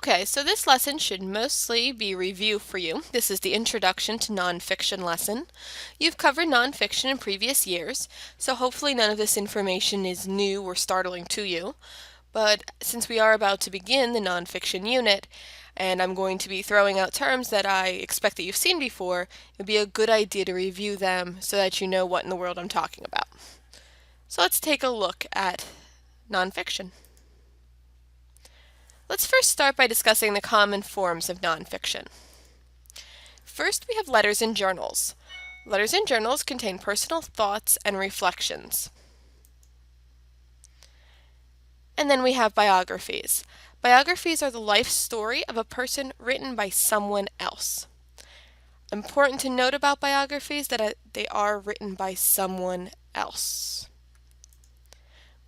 Okay, so this lesson should mostly be review for you. This is the Introduction to Nonfiction lesson. You've covered nonfiction in previous years, so hopefully none of this information is new or startling to you. But since we are about to begin the nonfiction unit, and I'm going to be throwing out terms that I expect that you've seen before, it would be a good idea to review them so that you know what in the world I'm talking about. So let's take a look at nonfiction. Let's first start by discussing the common forms of nonfiction. First, we have letters and journals. Letters and journals contain personal thoughts and reflections. And then we have biographies. Biographies are the life story of a person written by someone else. Important to note about biographies that they are written by someone else.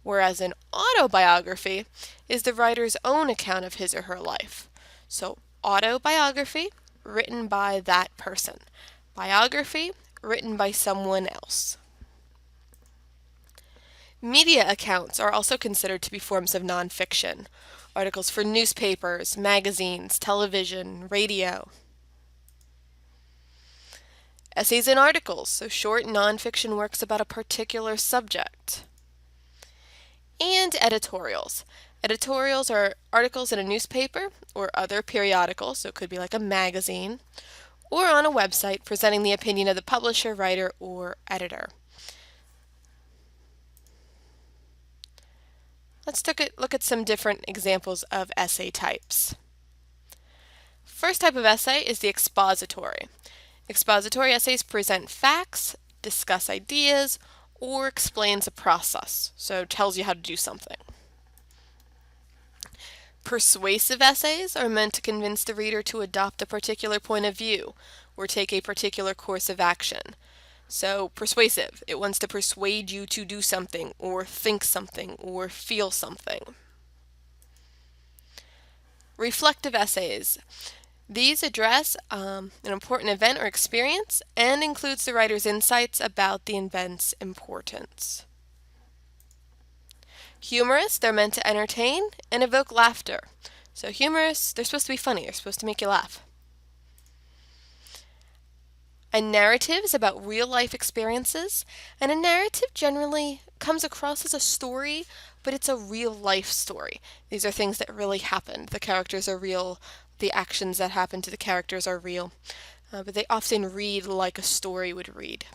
Whereas an autobiography is the writer's own account of his or her life. So autobiography, written by that person. Biography, written by someone else. Media accounts are also considered to be forms of nonfiction. Articles for newspapers, magazines, television, radio. Essays and articles, so short nonfiction works about a particular subject. And editorials. Editorials are articles in a newspaper or other periodical, so it could be like a magazine, or on a website presenting the opinion of the publisher, writer, or editor. Let's look at some different examples of essay types. First type of essay is the expository. Expository essays present facts, discuss ideas, or explains a process, so tells you how to do something. Persuasive essays are meant to convince the reader to adopt a particular point of view or take a particular course of action. So persuasive, it wants to persuade you to do something or think something or feel something. Reflective essays. These address an important event or experience and includes the writer's insights about the event's importance. Humorous, they're meant to entertain and evoke laughter. So humorous, they're supposed to be funny, they're supposed to make you laugh. A narrative is about real-life experiences, and a narrative generally comes across as a story, but it's a real-life story. These are things that really happened. The characters are real, the actions that happen to the characters are real, but they often read like a story would read.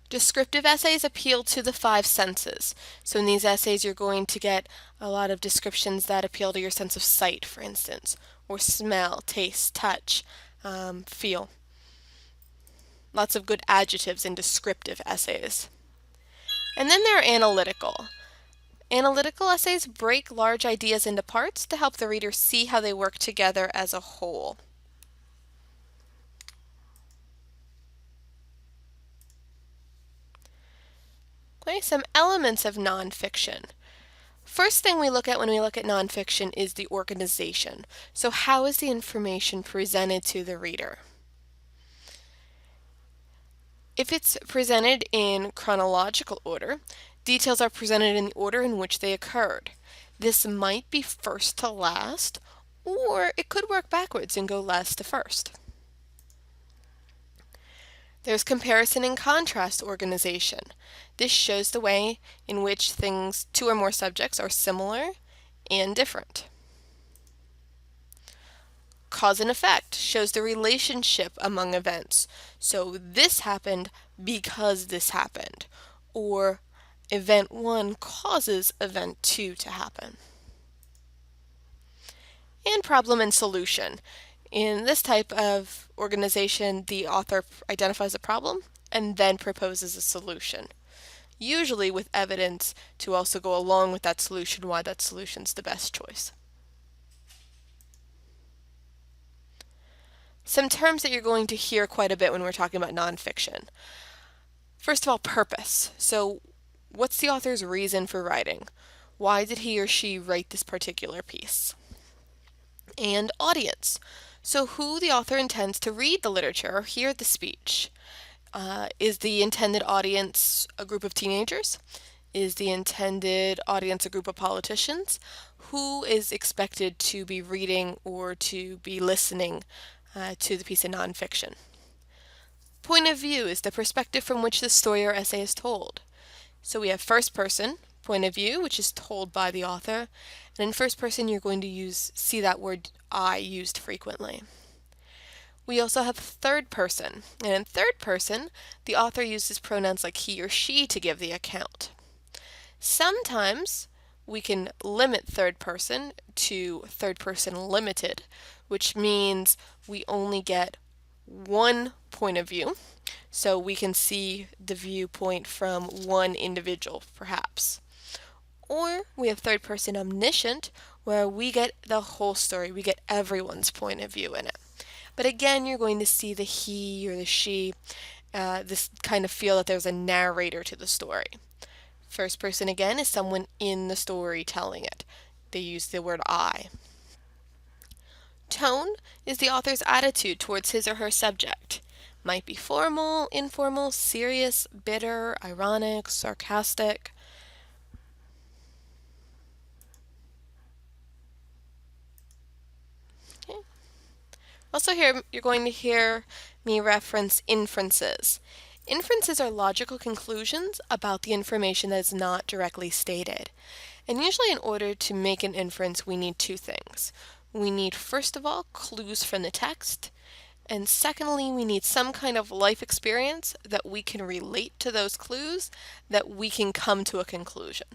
Descriptive essays appeal to the five senses. So in these essays you're going to get a lot of descriptions that appeal to your sense of sight, for instance, or smell, taste, touch, feel. Lots of good adjectives in descriptive essays. And then there are analytical. Analytical essays break large ideas into parts to help the reader see how they work together as a whole. Okay, some elements of nonfiction. First thing we look at when we look at nonfiction is the organization. So how is the information presented to the reader? If it's presented in chronological order, details are presented in the order in which they occurred. This might be first to last, or it could work backwards and go last to first. There's comparison and contrast organization. This shows the way in which two or more subjects are similar and different. Cause and effect shows the relationship among events. So this happened because this happened, or event 1 causes event 2 to happen. And problem and solution. In this type of organization, the author identifies a problem and then proposes a solution, usually with evidence to also go along with that solution, why that solution's the best choice. Some terms that you're going to hear quite a bit when we're talking about nonfiction. First of all, purpose. So what's the author's reason for writing? Why did he or she write this particular piece? And audience. So who the author intends to read the literature or hear the speech. Is the intended audience a group of teenagers? is the intended audience or group of politicians who is expected to be reading or to be listening to the piece of nonfiction. Point of view is the perspective from which the story or essay is told. So we have first person point of view, which is told by the author, and in first person you're going to see that word I used frequently. We also have third person, and in third person the author uses pronouns like he or she to give the account. Sometimes we can limit third person to third person limited, which means we only get one point of view, so we can see the viewpoint from one individual, perhaps. Or we have third person omniscient, where we get the whole story, we get everyone's point of view in it. But again, you're going to see the he or the she, this kind of feel that there's a narrator to the story. First person again is someone in the story telling it. They use the word I. Tone is the author's attitude towards his or her subject. Might be formal, informal, serious, bitter, ironic, sarcastic. Okay. Also here, you're going to hear me reference inferences. Inferences are logical conclusions about the information that is not directly stated. And usually in order to make an inference, we need two things. We need, first of all, clues from the text, and secondly, we need some kind of life experience that we can relate to those clues, that we can come to a conclusion.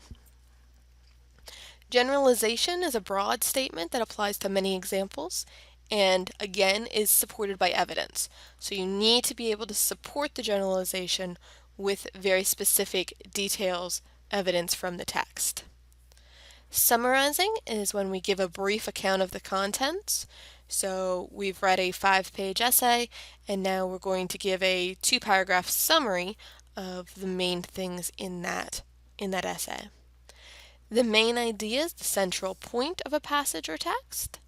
Generalization is a broad statement that applies to many examples, and again is supported by evidence. So you need to be able to support the generalization with very specific details, evidence from the text. Summarizing is when we give a brief account of the contents. So we've read a 5-page essay, and now we're going to give a 2-paragraph summary of the main things in that essay. The main idea is the central point of a passage or text.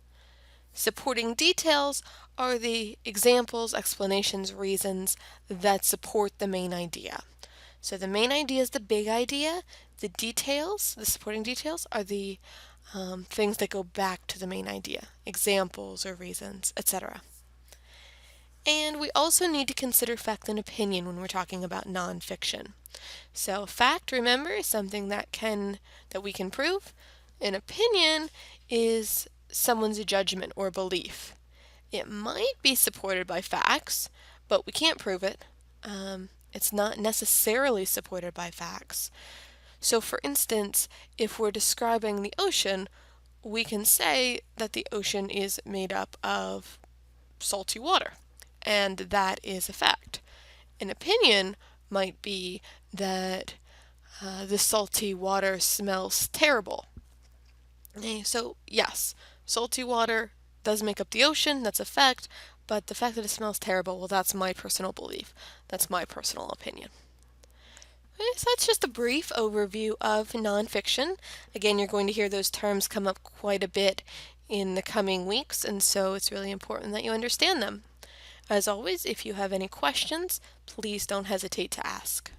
Supporting details are the examples, explanations, reasons that support the main idea. So the main idea is the big idea. The details, the supporting details, are the things that go back to the main idea, examples or reasons, etc. And we also need to consider fact and opinion when we're talking about nonfiction. So fact, remember, is something that we can prove. An opinion is someone's judgment or belief. It might be supported by facts, but we can't prove it. It's not necessarily supported by facts. So for instance, if we're describing the ocean, we can say that the ocean is made up of salty water, and that is a fact. An opinion might be that the salty water smells terrible. Okay, so yes, salty water does make up the ocean, that's a fact, but the fact that it smells terrible, well, that's my personal belief. That's my personal opinion. Okay, so that's just a brief overview of nonfiction. Again, you're going to hear those terms come up quite a bit in the coming weeks, and so it's really important that you understand them. As always, if you have any questions, please don't hesitate to ask.